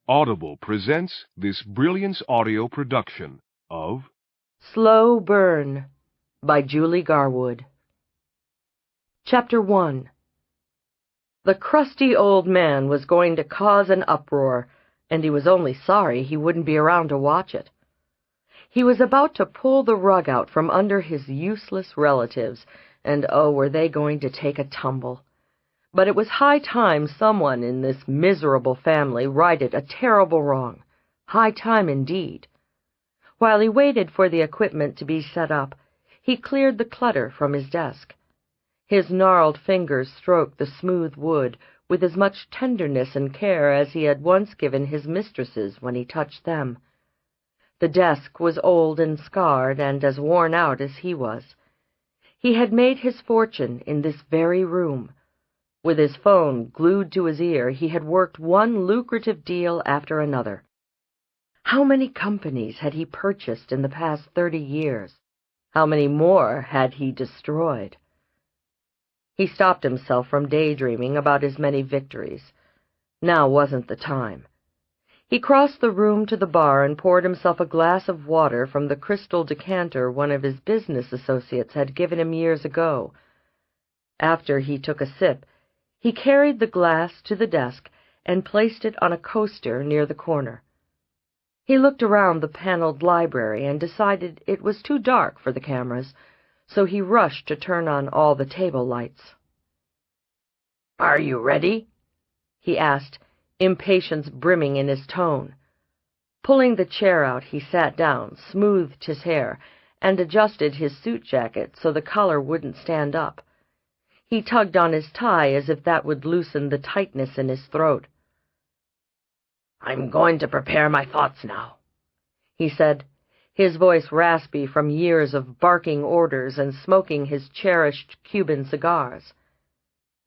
Audible presents this Brilliance audio production of Slow Burn by Julie Garwood. Chapter 1. The crusty old man was going to cause an uproar, and he was only sorry he wouldn't be around to watch it. He was about to pull the rug out from under his useless relatives, and oh, were they going to take a tumble. But it was high time someone in this miserable family righted a terrible wrong. High time indeed. While he waited for the equipment to be set up, he cleared the clutter from his desk. His gnarled fingers stroked the smooth wood with as much tenderness and care as he had once given his mistresses when he touched them. The desk was old and scarred and as worn out as he was. He had made his fortune in this very room. With his phone glued to his ear, he had worked one lucrative deal after another. How many companies had he purchased in the past 30 years? How many more had he destroyed? He stopped himself from daydreaming about his many victories. Now wasn't the time. He crossed the room to the bar and poured himself a glass of water from the crystal decanter one of his business associates had given him years ago. After he took a sip, he carried the glass to the desk and placed it on a coaster near the corner. He looked around the paneled library and decided it was too dark for the cameras, so he rushed to turn on all the table lights. "Are you ready?" he asked, impatience brimming in his tone. Pulling the chair out, he sat down, smoothed his hair, and adjusted his suit jacket so the collar wouldn't stand up. He tugged on his tie as if that would loosen the tightness in his throat. "I'm going to prepare my thoughts now," he said, his voice raspy from years of barking orders and smoking his cherished Cuban cigars.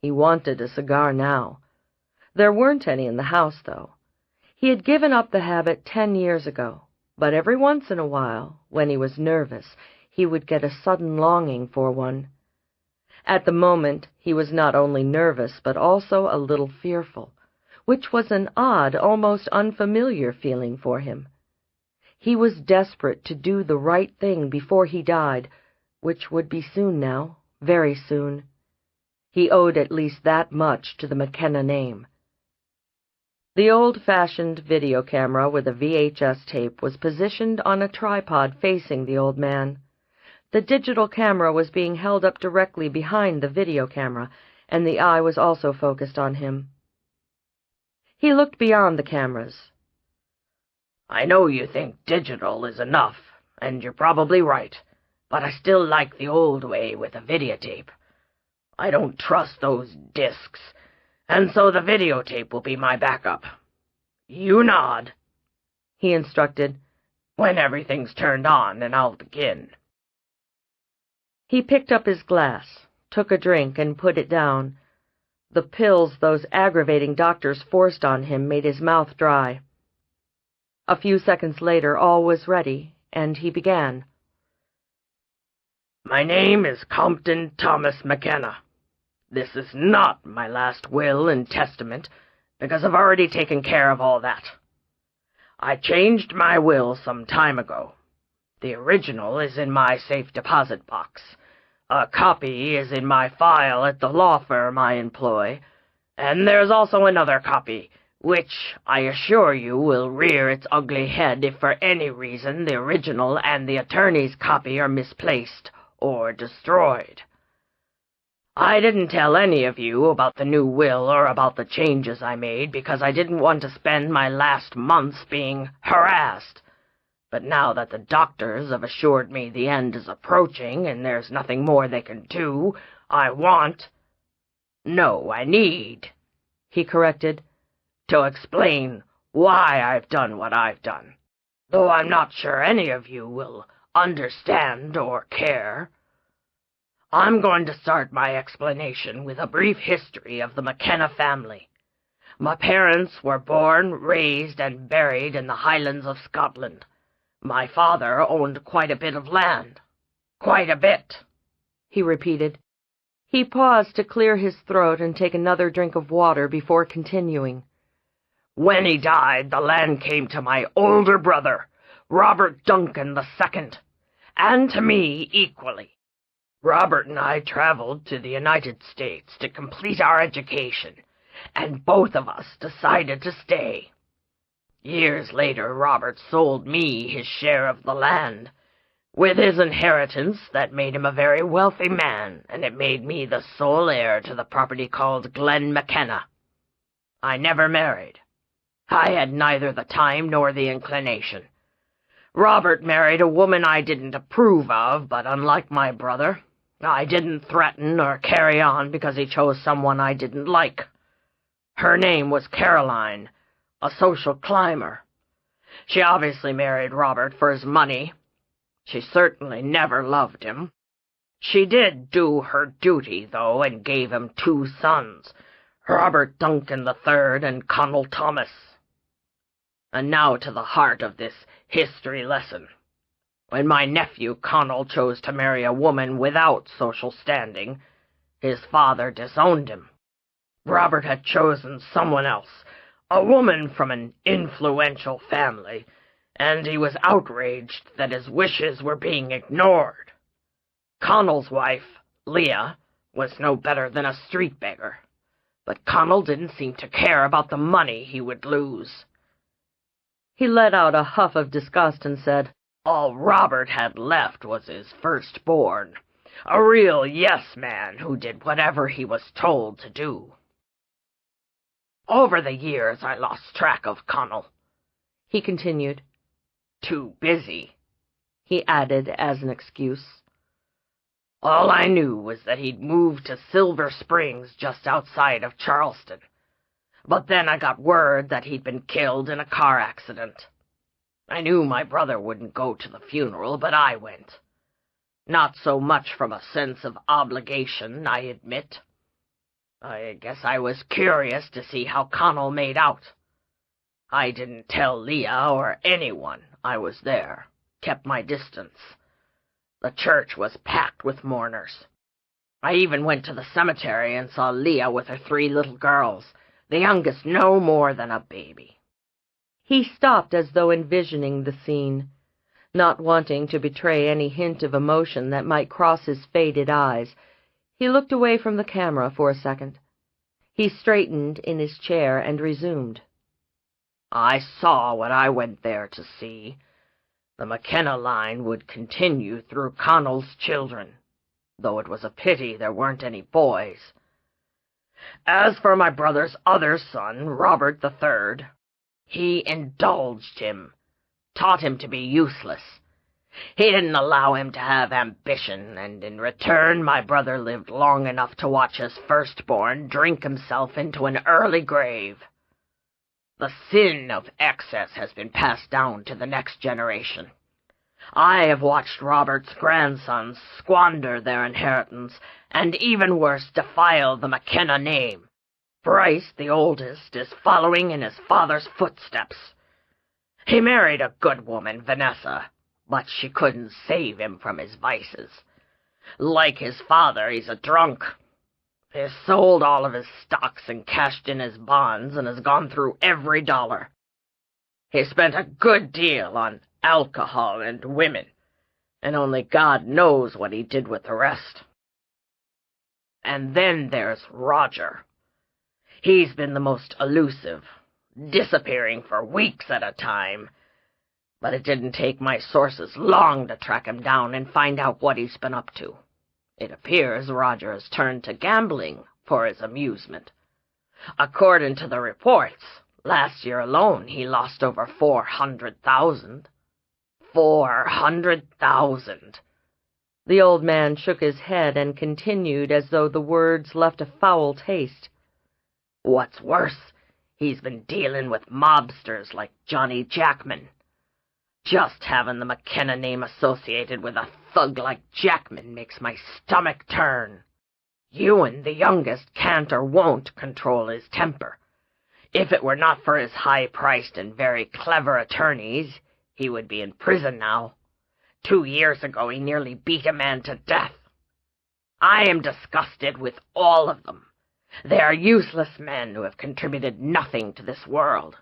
He wanted a cigar now. There weren't any in the house, though. He had given up the habit 10 years ago, but every once in a while, when he was nervous, he would get a sudden longing for one. At the moment, he was not only nervous, but also a little fearful, which was an odd, almost unfamiliar feeling for him. He was desperate to do the right thing before he died, which would be soon now, very soon. He owed at least that much to the McKenna name. The old-fashioned video camera with a VHS tape was positioned on a tripod facing the old man. The digital camera was being held up directly behind the video camera, and the eye was also focused on him. He looked beyond the cameras. "I know you think digital is enough, and you're probably right, but I still like the old way with a videotape. I don't trust those discs, and so the videotape will be my backup. You nod," he instructed, "when everything's turned on, and I'll begin." He picked up his glass, took a drink, and put it down. The pills those aggravating doctors forced on him made his mouth dry. A few seconds later, all was ready, and he began. "My name is Compton Thomas McKenna. This is not my last will and testament, because I've already taken care of all that. I changed my will some time ago. The original is in my safe deposit box. A copy is in my file at the law firm I employ, and there's also another copy, which I assure you will rear its ugly head if for any reason the original and the attorney's copy are misplaced or destroyed. I didn't tell any of you about the new will or about the changes I made because I didn't want to spend my last months being harassed. But now that the doctors have assured me the end is approaching and there's nothing more they can do, I need, he corrected, to explain why I've done what I've done, though I'm not sure any of you will understand or care. I'm going to start my explanation with a brief history of the McKenna family. My parents were born, raised, and buried in the Highlands of Scotland. My father owned quite a bit of land. Quite a bit, he repeated. He paused to clear his throat and take another drink of water before continuing. When he died, the land came to my older brother, Robert Duncan II, and to me equally. Robert and I traveled to the United States to complete our education, and both of us decided to stay. Years later, Robert sold me his share of the land. With his inheritance, that made him a very wealthy man, and it made me the sole heir to the property called Glen McKenna. I never married. I had neither the time nor the inclination. Robert married a woman I didn't approve of, but unlike my brother, I didn't threaten or carry on because he chose someone I didn't like. Her name was Caroline, a social climber. She obviously married Robert for his money. She certainly never loved him. She did do her duty, though, and gave him 2 sons, Robert Duncan III and Connell Thomas. And now to the heart of this history lesson. When my nephew Connell chose to marry a woman without social standing, his father disowned him. Robert had chosen someone else, a woman from an influential family, and he was outraged that his wishes were being ignored. Connell's wife, Leah, was no better than a street beggar, but Connell didn't seem to care about the money he would lose. He let out a huff of disgust and said, "All Robert had left was his firstborn, a real yes-man who did whatever he was told to do." Over the years I lost track of Connell, he continued. "Too busy," he added as an excuse. All I knew was that he'd moved to Silver Springs just outside of Charleston. But then I got word that he'd been killed in a car accident. I knew my brother wouldn't go to the funeral, but I went. Not so much from a sense of obligation, I admit. I guess I was curious to see how Connell made out. I didn't tell Leah or anyone I was there, kept my distance. The church was packed with mourners. I even went to the cemetery and saw Leah with her 3 little girls, the youngest no more than a baby. He stopped as though envisioning the scene, not wanting to betray any hint of emotion that might cross his faded eyes. He looked away from the camera for a second. He straightened in his chair and resumed. I saw what I went there to see. The McKenna line would continue through Connell's children, though it was a pity there weren't any boys. As for my brother's other son, Robert III, he indulged him, taught him to be useless. He didn't allow him to have ambition, and in return my brother lived long enough to watch his firstborn drink himself into an early grave. The sin of excess has been passed down to the next generation. I have watched Robert's grandsons squander their inheritance, and even worse, defile the McKenna name. Bryce, the oldest, is following in his father's footsteps. He married a good woman, Vanessa, but she couldn't save him from his vices. Like his father, he's a drunk. He sold all of his stocks and cashed in his bonds and has gone through every dollar. He spent a good deal on alcohol and women, and only God knows what he did with the rest. And then there's Roger. He's been the most elusive, disappearing for weeks at a time, but it didn't take my sources long to track him down and find out what he's been up to. It appears Roger has turned to gambling for his amusement. According to the reports, last year alone he lost over 400,000. 400,000. The old man shook his head and continued as though the words left a foul taste. What's worse, he's been dealing with mobsters like Johnny Jackman. Just having the McKenna name associated with a thug like Jackman makes my stomach turn. Ewan, the youngest, can't or won't control his temper. If it were not for his high-priced and very clever attorneys, he would be in prison now. 2 years ago he nearly beat a man to death. I am disgusted with all of them. They are useless men who have contributed nothing to this world.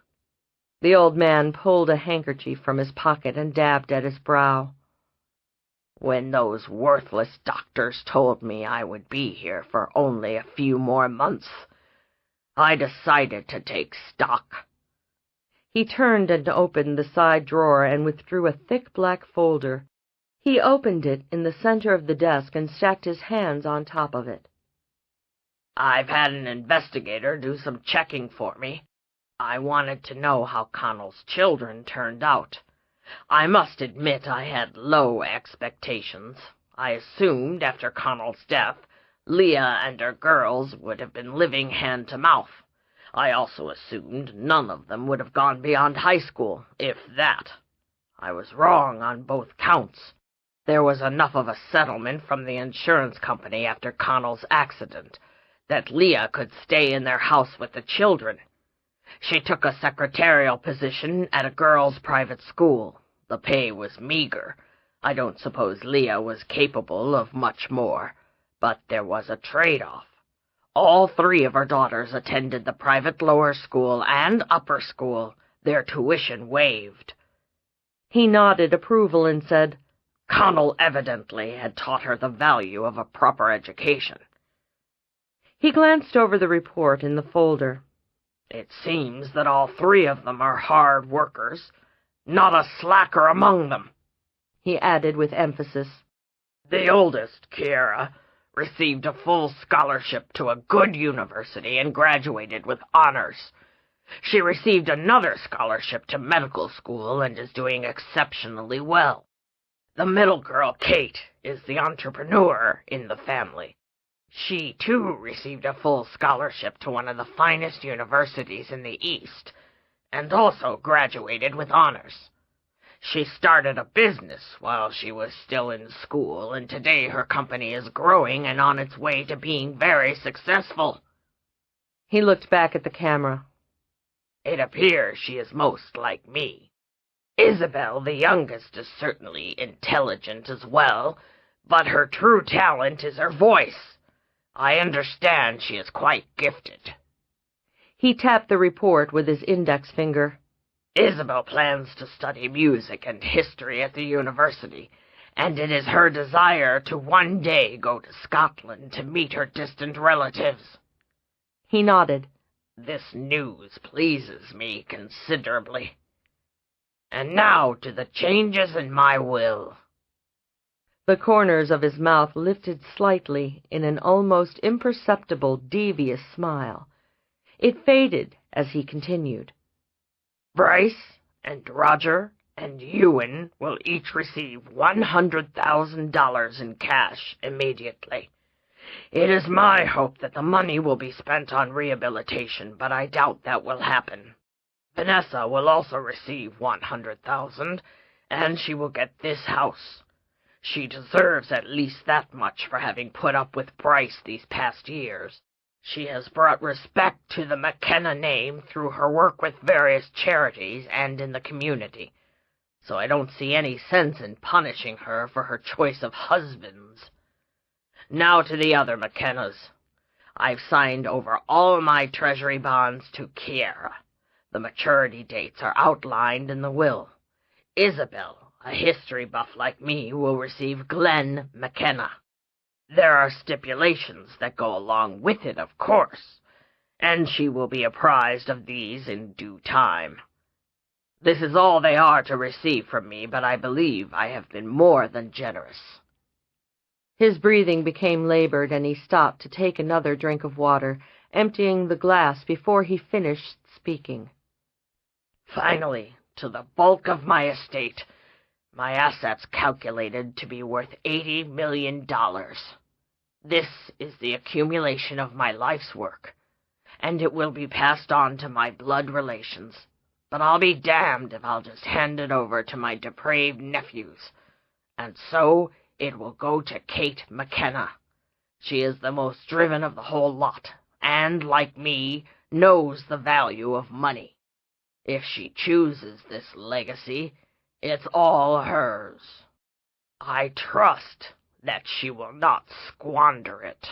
The old man pulled a handkerchief from his pocket and dabbed at his brow. "When those worthless doctors told me I would be here for only a few more months, I decided to take stock." He turned and opened the side drawer and withdrew a thick black folder. He opened it in the center of the desk and stacked his hands on top of it. "I've had an investigator do some checking for me. I wanted to know how Connell's children turned out. I must admit I had low expectations. I assumed after Connell's death, Leah and her girls would have been living hand to mouth. I also assumed none of them would have gone beyond high school, if that. I was wrong on both counts. There was enough of a settlement from the insurance company after Connell's accident that Leah could stay in their house with the children. She took a secretarial position at a girls' private school. The pay was meager. I don't suppose Leah was capable of much more, but there was a trade-off. All 3 of her daughters attended the private lower school and upper school, their tuition waived." He nodded approval and said, "Connell evidently had taught her the value of a proper education." He glanced over the report in the folder. "It seems that all 3 of them are hard workers. Not a slacker among them," he added with emphasis. "The oldest, Kiera, received a full scholarship to a good university and graduated with honors. She received another scholarship to medical school and is doing exceptionally well. The middle girl, Kate, is the entrepreneur in the family. She, too, received a full scholarship to one of the finest universities in the East, and also graduated with honors. She started a business while she was still in school, and today her company is growing and on its way to being very successful." He looked back at the camera. "It appears she is most like me. Isabel, the youngest, is certainly intelligent as well, but her true talent is her voice. I understand she is quite gifted." He tapped the report with his index finger. "Isabel plans to study music and history at the university, and it is her desire to one day go to Scotland to meet her distant relatives." He nodded. "This news pleases me considerably. And now to the changes in my will." The corners of his mouth lifted slightly in an almost imperceptible, devious smile. It faded as he continued. "Bryce and Roger and Ewan will each receive $100,000 in cash immediately. It is my hope that the money will be spent on rehabilitation, but I doubt that will happen. Vanessa will also receive $100,000, and she will get this house. She deserves at least that much for having put up with Bryce these past years. She has brought respect to the McKenna name through her work with various charities and in the community, so I don't see any sense in punishing her for her choice of husbands. Now to the other McKennas. I've signed over all my treasury bonds to Kiera. The maturity dates are outlined in the will. Isabel, a history buff like me, will receive Glenn McKenna. There are stipulations that go along with it, of course, and she will be apprised of these in due time. This is all they are to receive from me, but I believe I have been more than generous." His breathing became labored, and he stopped to take another drink of water, emptying the glass before he finished speaking. "Finally, to the bulk of my estate, my assets calculated to be worth $80 million. This is the accumulation of my life's work, and it will be passed on to my blood relations, but I'll be damned if I'll just hand it over to my depraved nephews, and so it will go to Kate McKenna. She is the most driven of the whole lot, and, like me, knows the value of money. If she chooses this legacy, it's all hers. I trust that she will not squander it."